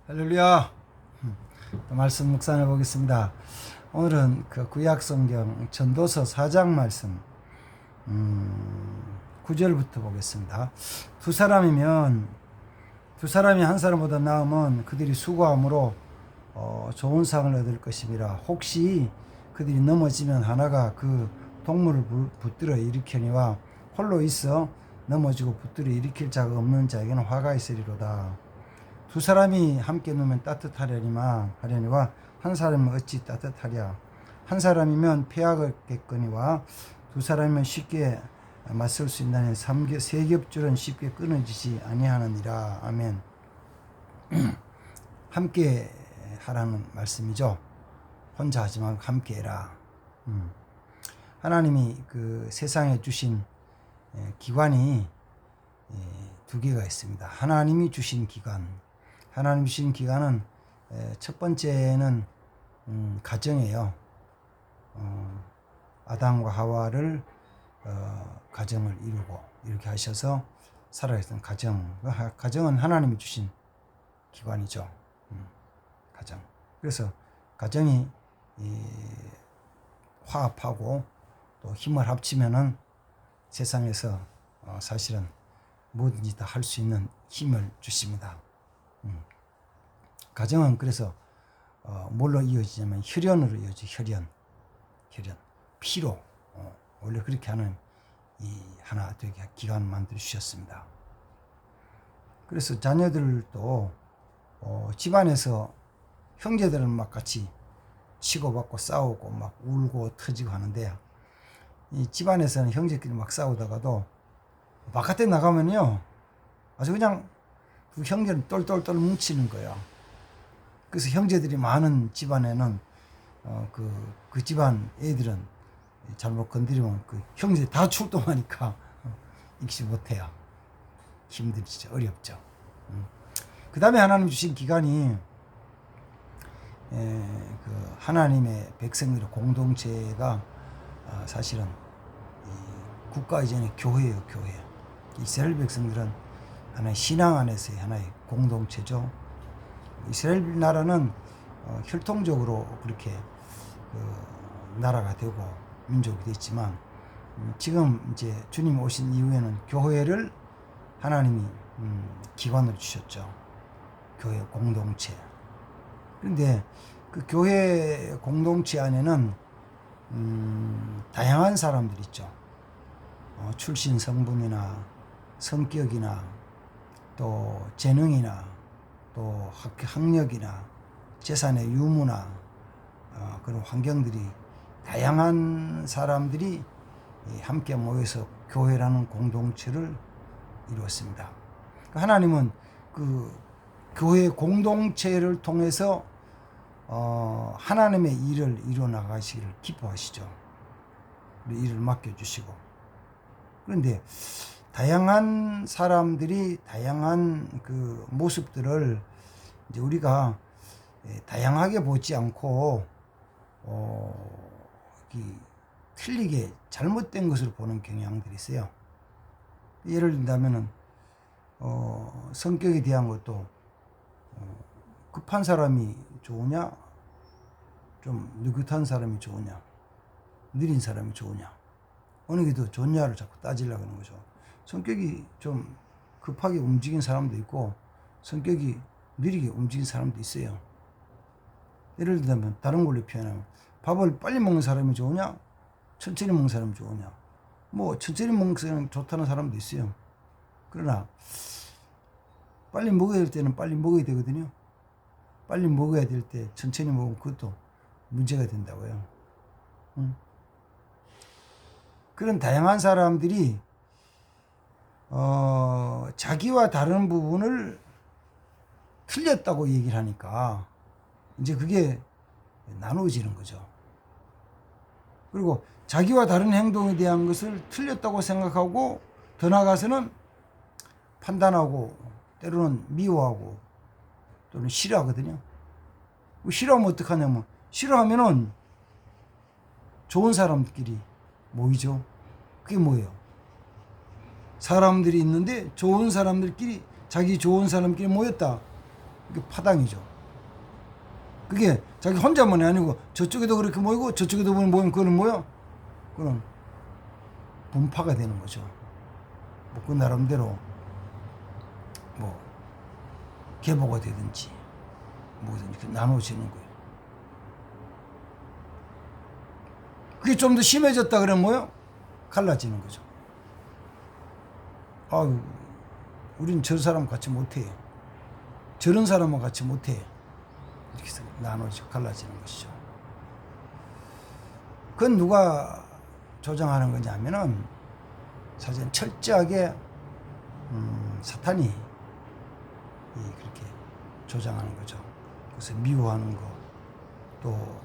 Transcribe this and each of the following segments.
할렐루야. 또 말씀 묵상해 보겠습니다. 오늘은 그 구약성경 전도서 4장 말씀 9절부터 보겠습니다. 두 사람이 한 사람보다 나으면 그들이 수고함으로 좋은 상을 얻을 것이니라. 혹시 그들이 넘어지면 하나가 그 동물을 붙들어 일으키니와 홀로 있어 넘어지고 붙들어 일으킬 자가 없는 자에게는 화가 있으리로다. 두 사람이 함께 누우면 따뜻하려니와 한 사람은 어찌 따뜻하랴. 한 사람이면 패하겠거니와 두 사람이면 쉽게 맞설 수 있나니 세 겹줄은 쉽게 끊어지지 아니하느니라. 아멘. 함께 하라는 말씀이죠. 혼자 하지 말고 함께 해라. 하나님이 그 세상에 주신 기관이 두 개가 있습니다. 하나님이 주신 기관은 첫 번째는 가정이에요. 아담과 하와를 가정을 이루고 이렇게 하셔서 살아있던 가정은 하나님이 주신 기관이죠. 가정. 그래서 가정이 화합하고 또 힘을 합치면은 세상에서 사실은 뭐든지 다 할 수 있는 힘을 주십니다. 가정은 그래서 뭘로 이어지냐면 혈연으로 이어지. 혈연 피로 원래 그렇게 하는 이 하나 되게 기관을 만들어 주셨습니다. 그래서 자녀들도 집안에서 형제들은 막 같이 치고받고 싸우고 막 울고 터지고 하는데, 이 집안에서는 형제끼리 막 싸우다가도 바깥에 나가면요 아주 그냥 그 형제는 똘똘똘 뭉치는 거야. 그래서 형제들이 많은 집안에는 그 집안 애들은 잘못 건드리면 그 형제들이 다 출동하니까 익지 못해요. 힘들죠. 어렵죠. 그 다음에 하나님 주신 기간이 그 하나님의 백성들의 공동체가 사실은 국가 이전의 교회예요. 교회. 이스라엘 백성들은 하나의 신앙 안에서의 하나의 공동체죠. 이스라엘 나라는 혈통적으로 그렇게 나라가 되고 민족이 됐지만, 지금 이제 주님 오신 이후에는 교회를 하나님이 기관으로 주셨죠. 교회 공동체. 그런데 그 교회 공동체 안에는 다양한 사람들이 있죠. 출신 성분이나 성격이나 또 재능이나 또 학력이나 재산의 유무나 그런 환경들이 다양한 사람들이 함께 모여서 교회라는 공동체를 이루었습니다. 하나님은 그 교회 공동체를 통해서 하나님의 일을 이루어 나가시기를 기뻐하시죠. 일을 맡겨주시고. 그런데 다양한 사람들이 다양한 그 모습들을 이제 우리가 다양하게 보지 않고 틀리게 잘못된 것으로 보는 경향들이 있어요. 예를 든다면은 성격에 대한 것도 급한 사람이 좋으냐, 좀 느긋한 사람이 좋으냐, 느린 사람이 좋으냐, 어느 게 더 좋냐를 자꾸 따지려고 하는 거죠. 성격이 좀 급하게 움직인 사람도 있고 성격이 느리게 움직인 사람도 있어요. 예를 들면 다른 걸로 표현하면 밥을 빨리 먹는 사람이 좋으냐, 천천히 먹는 사람이 좋으냐. 뭐 천천히 먹는 사람이 좋다는 사람도 있어요. 그러나 빨리 먹어야 될 때는 빨리 먹어야 되거든요. 빨리 먹어야 될 때 천천히 먹으면 그것도 문제가 된다고요. 그런 다양한 사람들이 자기와 다른 부분을 틀렸다고 얘기를 하니까 이제 그게 나누어지는 거죠. 그리고 자기와 다른 행동에 대한 것을 틀렸다고 생각하고 더 나아가서는 판단하고 때로는 미워하고 또는 싫어하거든요. 싫어하면 어떡하냐면, 싫어하면은 좋은 사람들끼리 모이죠. 그게 뭐예요? 사람들이 있는데 좋은 사람들끼리, 자기 좋은 사람끼리 모였다. 이게 파당이죠. 그게 자기 혼자만이 아니고 저쪽에도 그렇게 모이고 저쪽에도 모이면 그거는 뭐야? 그건 분파가 되는 거죠. 뭐 그 나름대로 뭐 계보가 되든지 뭐든지 나눠지는 거예요. 그게 좀 더 심해졌다 그러면 뭐요? 갈라지는 거죠. 아유, 우린 저 사람 같이 못해. 저런 사람과 같이 못해. 이렇게 해서 나눠지고 갈라지는 것이죠. 그건 누가 조장하는 거냐면은 사실 철저하게 사탄이 그렇게 조장하는 거죠. 그래서 미워하는 거, 또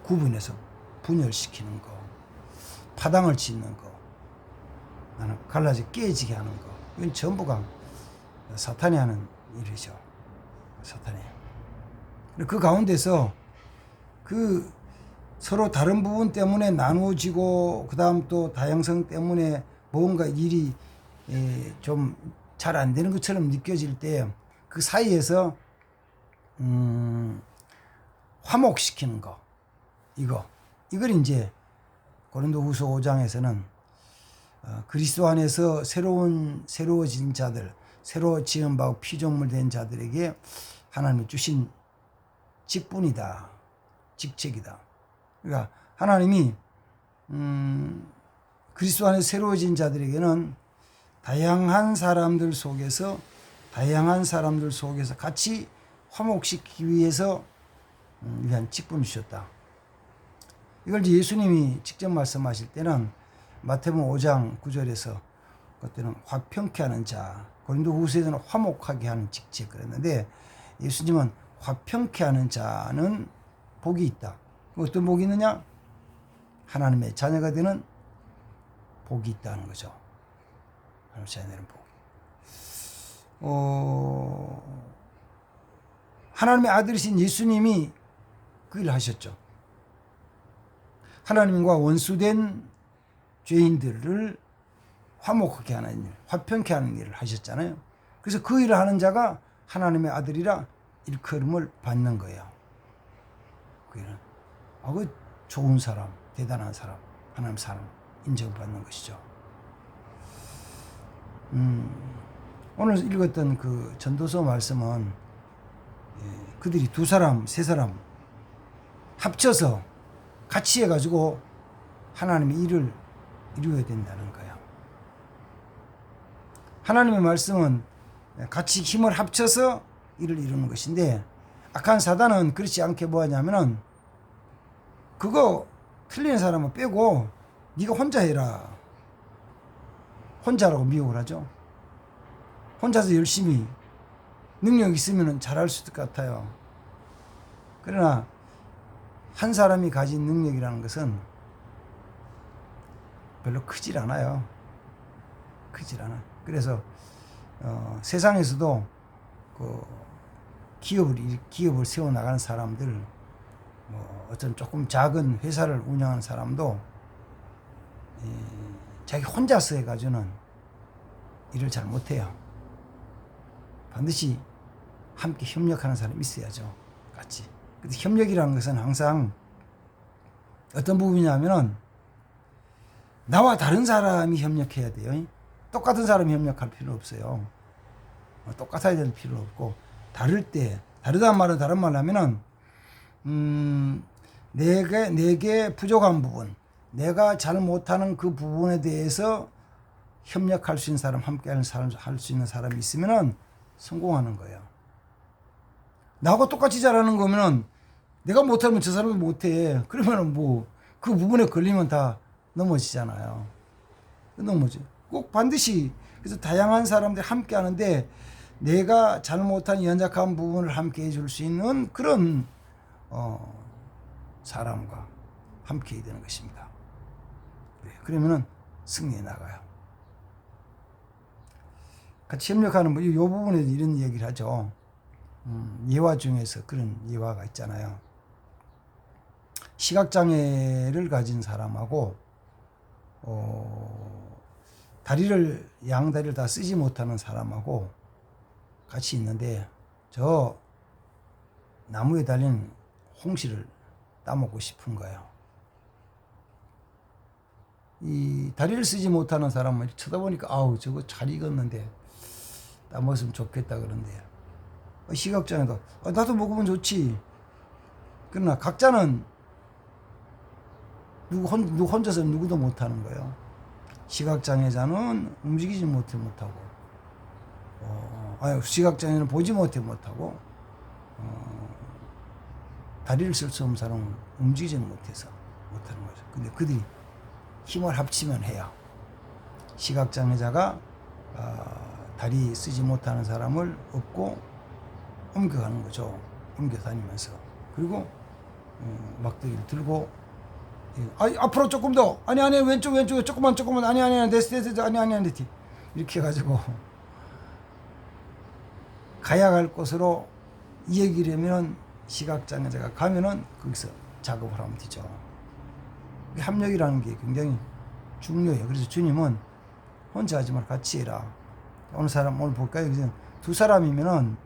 구분해서 분열시키는 거, 파당을 짓는 거, 나는 갈라져 깨지게 하는 거, 이건 전부가 사탄이 하는 일이죠. 사탄이. 그 가운데서 그 서로 다른 부분 때문에 나누어지고 그 다음 또 다양성 때문에 뭔가 일이 좀 잘 안 되는 것처럼 느껴질 때 그 사이에서 화목시키는 거, 이걸 이제 고린도후서 5장에서는 그리스도 안에서 새로워진 자들, 새로 지은 바 피조물 된 자들에게 하나님이 주신 직분이다, 직책이다. 그러니까 하나님이 그리스도 안에 새로워진 자들에게는 다양한 사람들 속에서 같이 화목시키기 위해서 위한 직분을 주셨다. 이걸 이제 예수님이 직접 말씀하실 때는 마태복음 5장 9절에서 그때는 화평케 하는 자, 고린도후서에서는 화목하게 하는 직책 그랬는데 예수님은 화평케 하는 자는 복이 있다. 어떤 복이 있느냐? 하나님의 자녀가 되는 복이 있다는 거죠. 하나님의 자녀가 되는 복. 하나님의 아들이신 예수님이 그 일을 하셨죠. 하나님과 원수된 죄인들을 화목하게 하는 일, 화평케 하는 일을 하셨잖아요. 그래서 그 일을 하는 자가 하나님의 아들이라 일컬음을 받는 거예요. 그 일은 그 좋은 사람, 대단한 사람, 하나님 사람 인정받는 것이죠. 오늘 읽었던 그 전도서 말씀은 그들이 두 사람, 세 사람 합쳐서 같이 해가지고 하나님의 일을 이루어야 된다는 거예요. 하나님의 말씀은 같이 힘을 합쳐서 일을 이루는 것인데 악한 사단은 그렇지 않게 뭐 하냐면은 그거 틀리는 사람은 빼고 네가 혼자 해라. 혼자라고 미혹을 하죠. 혼자서 열심히 능력 있으면 잘할 수 있을 것 같아요. 그러나 한 사람이 가진 능력이라는 것은 별로 크질 않아요. 크질 않아. 그래서 세상에서도 그 기업을 세워 나가는 사람들, 뭐 어떤 조금 작은 회사를 운영하는 사람도 자기 혼자서 해가지고는 일을 잘 못해요. 반드시 함께 협력하는 사람이 있어야죠. 같이. 근데 협력이라는 것은 항상 어떤 부분이냐면은 나와 다른 사람이 협력해야 돼요. 똑같은 사람이 협력할 필요 없어요. 똑같아야 될 필요 없고 다를 때 다르다는 말은 다른 말로 하면은 내게 부족한 부분, 내가 잘 못하는 그 부분에 대해서 협력할 수 있는 사람, 함께 할 수 있는 사람이 있으면은 성공하는 거예요. 나하고 똑같이 잘하는 거면은 내가 못하면 저 사람이 못해. 그러면은 뭐 그 부분에 걸리면 다 넘어지잖아요. 넘어져. 꼭 반드시 그래서 다양한 사람들이 함께 하는데 내가 잘 못한 연약한 부분을 함께 해줄 수 있는 그런 사람과 함께 해야 되는 것입니다. 그러면은 승리해 나가요. 같이 협력하는 이 부분에 이런 얘기를 하죠. 예화 중에서 그런 예화가 있잖아요. 시각장애를 가진 사람하고 양다리를 다 쓰지 못하는 사람하고 같이 있는데 저 나무에 달린 홍시를 따먹고 싶은 거예요. 이 다리를 쓰지 못하는 사람을 쳐다보니까 아우 저거 잘 익었는데 따먹으면 좋겠다 그런데 시각장애도 나도 먹으면 좋지. 그러나 각자는 누구 혼자서 누구도 못하는 거예요. 시각장애자는 움직이지 못하고 시각장애는 보지 못하고 다리를 쓸 수 없는 사람은 움직이지 못해서 못하는 거죠. 근데 그들이 힘을 합치면 해요. 시각장애자가 다리 쓰지 못하는 사람을 업고 옮겨가는 거죠. 옮겨 다니면서. 그리고 막대기를 들고 앞으로 조금 더 아니 왼쪽에 조금만 아니 됐어 아니 이렇게 해가지고 가야 갈 곳으로 이어기려면 시각장애자가 가면은 거기서 작업을 하면 되죠. 합력이라는 게 굉장히 중요해요. 그래서 주님은 혼자 하지 말고 같이 해라. 오늘 볼까요? 그래서 두 사람이면은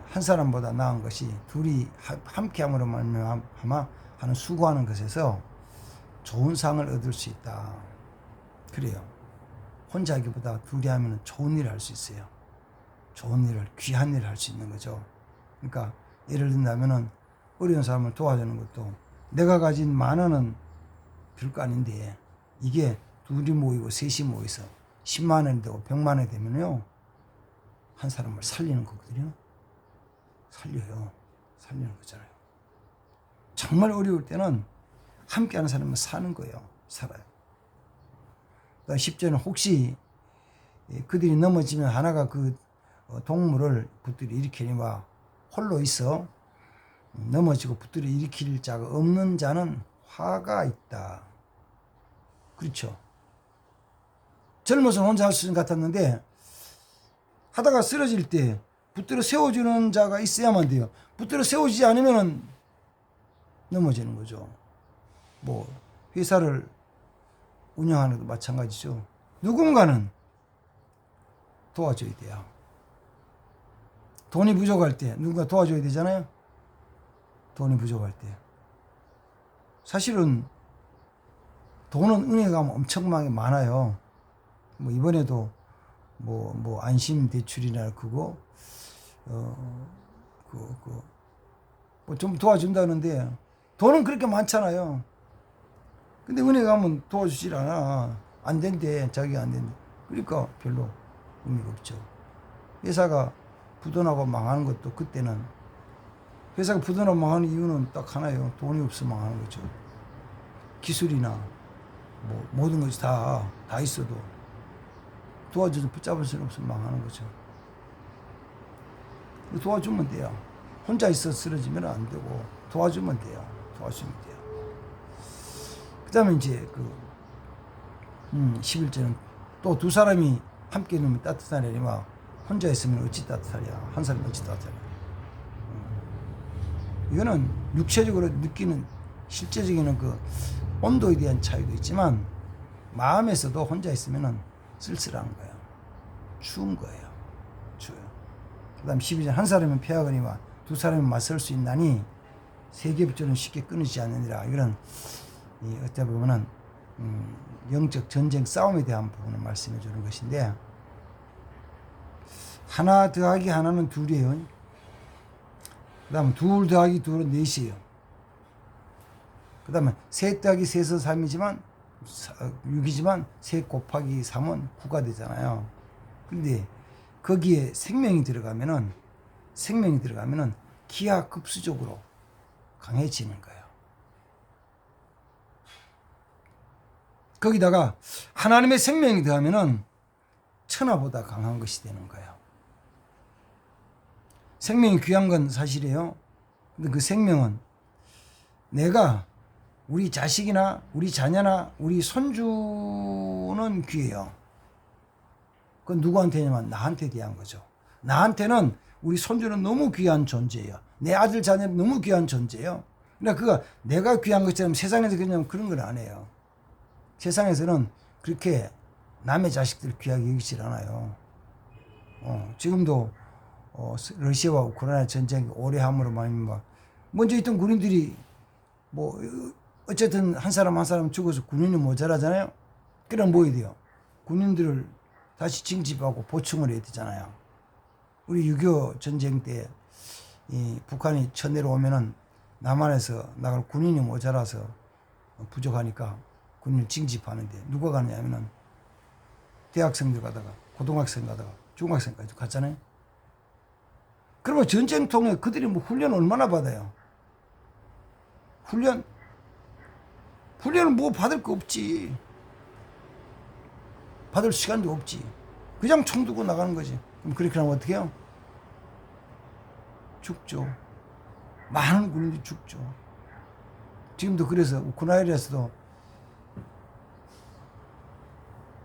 한 사람보다 나은 것이 둘이 함께함으로 말미암아 하는 수고하는 것에서 좋은 상을 얻을 수 있다. 그래요. 혼자 하기보다 둘이 하면 좋은 일을 할 수 있어요. 좋은 일을, 귀한 일을 할 수 있는 거죠. 그러니까 예를 든다면은 어려운 사람을 도와주는 것도 내가 가진 10,000원은 별거 아닌데 이게 둘이 모이고 셋이 모여서 10만 원이 되고 100만 원이 되면요 한 사람을 살리는 거거든요. 살리는 거잖아요. 정말 어려울 때는 함께하는 사람은 사는 거예요. 살아요. 10절은 혹시 그들이 넘어지면 하나가 그 동물을 붙들어 일으키니와 홀로 있어 넘어지고 붙들어 일으킬 자가 없는 자는 화가 있다. 그렇죠. 젊어서 혼자 할 수 있는 것 같았는데 하다가 쓰러질 때 붙들어 세워주는 자가 있어야만 돼요. 붙들어 세워지지 않으면 넘어지는 거죠. 뭐 회사를 운영하는 것도 마찬가지죠. 누군가는 도와줘야 돼요. 돈이 부족할 때 누군가 도와줘야 되잖아요. 돈이 부족할 때. 사실은 돈은 은행에 가면 엄청나게 많아요. 뭐 이번에도 뭐 안심 대출이나 그거 뭐 좀 도와준다는데 돈은 그렇게 많잖아요. 근데 은행 가면 도와주질 않아. 안 된대. 자기가 안 된대. 그러니까 별로 의미가 없죠. 회사가 부도나고 망하는 것도 그때는 회사가 부도나고 망하는 이유는 딱 하나예요. 돈이 없어 망하는 거죠. 기술이나 뭐 모든 것이 다 있어도 도와줘서 붙잡을 수는 없으면 망하는 거죠. 도와주면 돼요. 혼자 있어 쓰러지면 안 되고 도와주면 돼요. 도와주면 돼요. 그 다음에 이제 11절은 또 두 사람이 함께 있으면 따뜻하려니와 혼자 있으면 어찌 따뜻하랴. 한 사람이 어찌 따뜻하랴. 이거는 육체적으로 느끼는 실제적인 그 온도에 대한 차이도 있지만 마음에서도 혼자 있으면 쓸쓸한 거예요. 추운 거예요. 추워요. 그 다음 12절 한 사람은 패하거니와 두 사람이 맞설 수 있나니 세계부처는 쉽게 끊이지 않느니라. 이거는 어떻게 보면은 영적 전쟁 싸움에 대한 부분을 말씀해 주는 것인데 하나 더하기 하나는 둘이에요. 그 다음에 둘 더하기 둘은 넷이에요. 그 다음에 셋 더하기 셋은 3이지만 6이지만 셋 곱하기 3은 9가 되잖아요. 근데 거기에 생명이 들어가면은 기하급수적으로 강해지는 거예요. 거기다가 하나님의 생명이 더하면은 천하보다 강한 것이 되는 거예요. 생명이 귀한 건 사실이에요. 근데 그 생명은 내가 우리 자식이나 우리 자녀나 우리 손주는 귀해요. 그건 누구한테냐면 나한테 대한 거죠. 나한테는 우리 손주는 너무 귀한 존재예요. 내 아들 자녀는 너무 귀한 존재예요. 그러니까 그가 내가 귀한 것처럼 세상에서 그냥 그런 건 안 해요. 세상에서는 그렇게 남의 자식들 귀하게 여기질 않아요. 지금도 러시아와 우크라이나 전쟁이 오래 함으로 말미암아 먼저 있던 군인들이 뭐 어쨌든 한 사람 한 사람 죽어서 군인이 모자라잖아요. 그럼 뭐 해야 돼요? 군인들을 다시 징집하고 보충을 해야 되잖아요. 우리 6.25 전쟁 때 이 북한이 쳐내려오면은 남한에서 나갈 군인이 모자라서 부족하니까 군인을 징집하는데 누가 가느냐면은 대학생들 가다가 고등학생 가다가 중학생까지 갔잖아요. 그러면 전쟁통에 그들이 뭐 훈련 얼마나 받아요? 훈련은 뭐 받을 거 없지. 받을 시간도 없지. 그냥 총 들고 나가는 거지. 그럼 그렇게 하면 어떻게 해요? 죽죠. 많은 군인들이 죽죠. 지금도 그래서 우크라이나에서도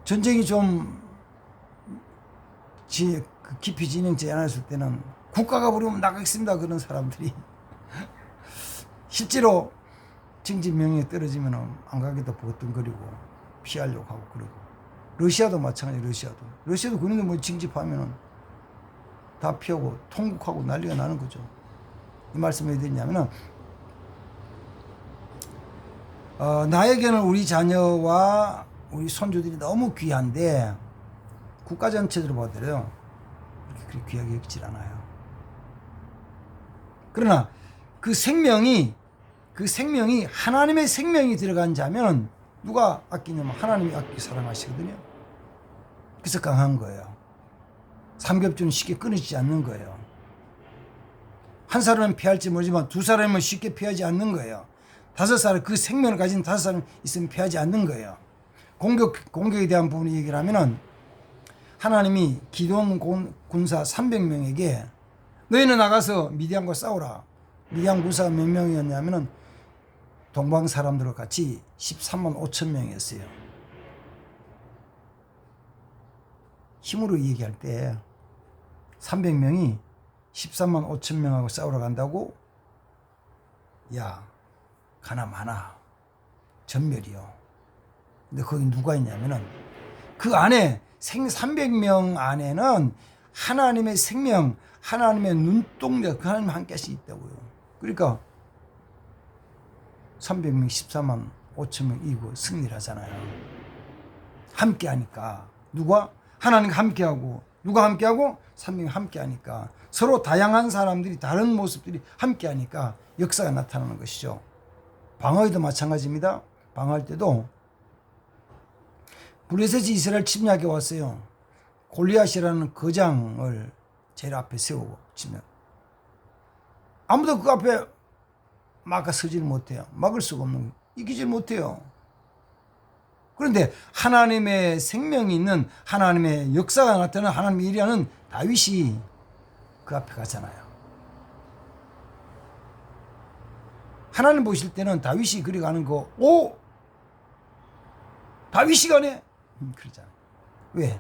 전쟁이 좀 깊이 진행되지 않았을 때는 국가가 부르면 나가겠습니다. 그런 사람들이 실제로 징집 명령이 떨어지면 안 가겠다 버튼거리고 피하려고 하고 그러고. 러시아도 마찬가지. 러시아도 군인들 뭐 징집하면은 다 피하고 통곡하고 난리가 나는 거죠. 이 말씀을 왜 드리냐면은 나에게는 우리 자녀와 우리 손주들이 너무 귀한데 국가 전체적으로 보더라도 그렇게 귀하게 여기질 않아요. 그러나 그 생명이 하나님의 생명이 들어간 자면 누가 아끼냐면 하나님이 아끼고 사랑하시거든요. 그래서 강한 거예요. 삼겹줄은 쉽게 끊어지지 않는 거예요. 한 사람은 피할지 모르지만 두 사람은 쉽게 피하지 않는 거예요. 5사람, 그 생명을 가진 5사람 있으면 피하지 않는 거예요. 공격에 대한 부분을 얘기를 하면은 하나님이 기드온 군사 300명에게 너희는 나가서 미디안과 싸우라. 미디안 군사가 몇 명이었냐면은 동방 사람들과 같이 13만 5천 명이었어요. 힘으로 얘기할 때 300명이 13만 5천 명하고 싸우러 간다고? 야, 가나 마나 전멸이요. 근데 거기 누가 있냐면은 그 안에 300명 안에는 하나님의 생명, 하나님의 눈동자, 그 하나님 한 개씩 있다고요. 그러니까 300명 14만 5천 명 이기고 승리를 하잖아요. 함께 하니까. 누가? 하나님과 함께 하고. 누가 함께 하고? 300명 함께 하니까. 서로 다양한 사람들이 다른 모습들이 함께 하니까 역사가 나타나는 것이죠. 방어에도 마찬가지입니다. 방어할 때도 블레셋이 이스라엘 침략해 왔어요. 골리앗이라는 거장을 제일 앞에 세우고 침략. 아무도 그 앞에 막아서질 못해요. 막을 수가 없는 거예요. 이기질 못해요. 그런데 하나님의 생명이 있는 하나님의 역사가 나타나는 하나님의 일하는 다윗이 그 앞에 가잖아요. 하나님 보실 때는 다윗이 그리 가는 거, 오! 다윗이 가네? 그러잖아요. 왜?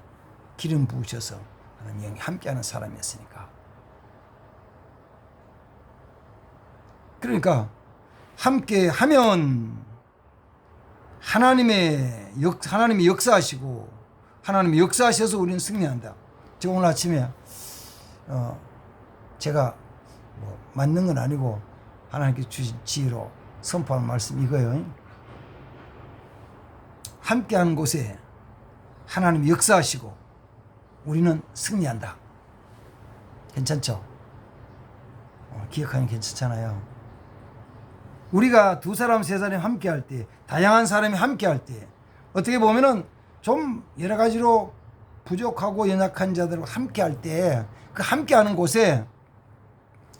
기름 부으셔서 하나님 영이 함께하는 사람이었으니까. 그러니까 함께 하면 하나님이 역사하시고 하나님이 역사하셔서 우리는 승리한다. 제가 오늘 아침에 제가 뭐 맞는 건 아니고 하나님께 주신 지혜로 선포하는 말씀 이거예요. 함께하는 곳에 하나님이 역사하시고 우리는 승리한다. 괜찮죠? 기억하면 괜찮잖아요. 우리가 2사람, 3사람이 함께 할 때, 다양한 사람이 함께 할 때, 어떻게 보면은 좀 여러 가지로 부족하고 연약한 자들과 함께 할 때, 그 함께 하는 곳에,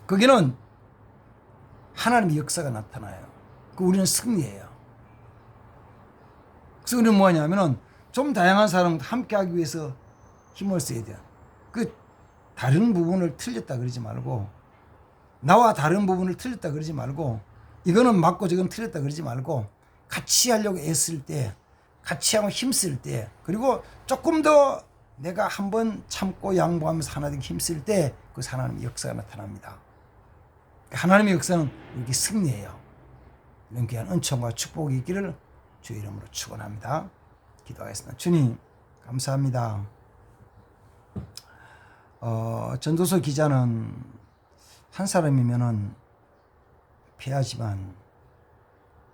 거기는 하나님의 역사가 나타나요. 그 우리는 승리해요. 그래서 우리는 뭐 하냐면은, 좀 다양한 사람과 함께 하기 위해서 힘을 써야 돼요. 그 다른 부분을 틀렸다 그러지 말고, 나와 다른 부분을 틀렸다 그러지 말고, 이거는 맞고 저건 틀렸다 그러지 말고 같이 하려고 애쓸 때, 같이 하고 힘쓸 때, 그리고 조금 더 내가 한번 참고 양보하면서 하나 되게 힘쓸 때 그 하나님의 역사가 나타납니다. 하나님의 역사는 이렇게 승리해요. 이런 귀한 은총과 축복이 있기를 주의 이름으로 축원합니다. 기도하겠습니다. 주님 감사합니다. 전도서 기자는 한 사람이면은 피하지만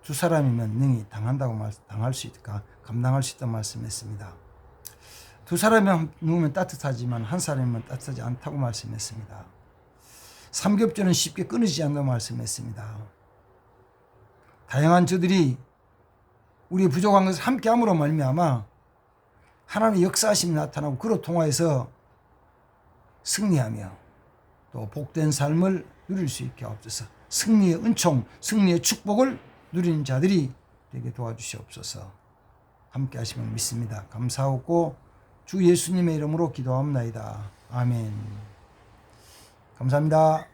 두 사람이면 능히 당할 수 있다, 감당할 수 있다고 말씀했습니다. 두 사람이 누우면 따뜻하지만 한 사람이면 따뜻하지 않다고 말씀했습니다. 삼겹살은 쉽게 끊어지지 않는다고 말씀했습니다. 다양한 저들이 우리의 부족한 것을 함께함으로 말미암아 하나님의 역사하심이 나타나고 그로 통하여서 승리하며 또 복된 삶을 누릴 수 있게 하옵소서. 승리의 은총, 승리의 축복을 누리는 자들이 되게 도와주시옵소서. 함께 하시면 믿습니다. 감사하고 주 예수님의 이름으로 기도합나이다. 아멘. 감사합니다.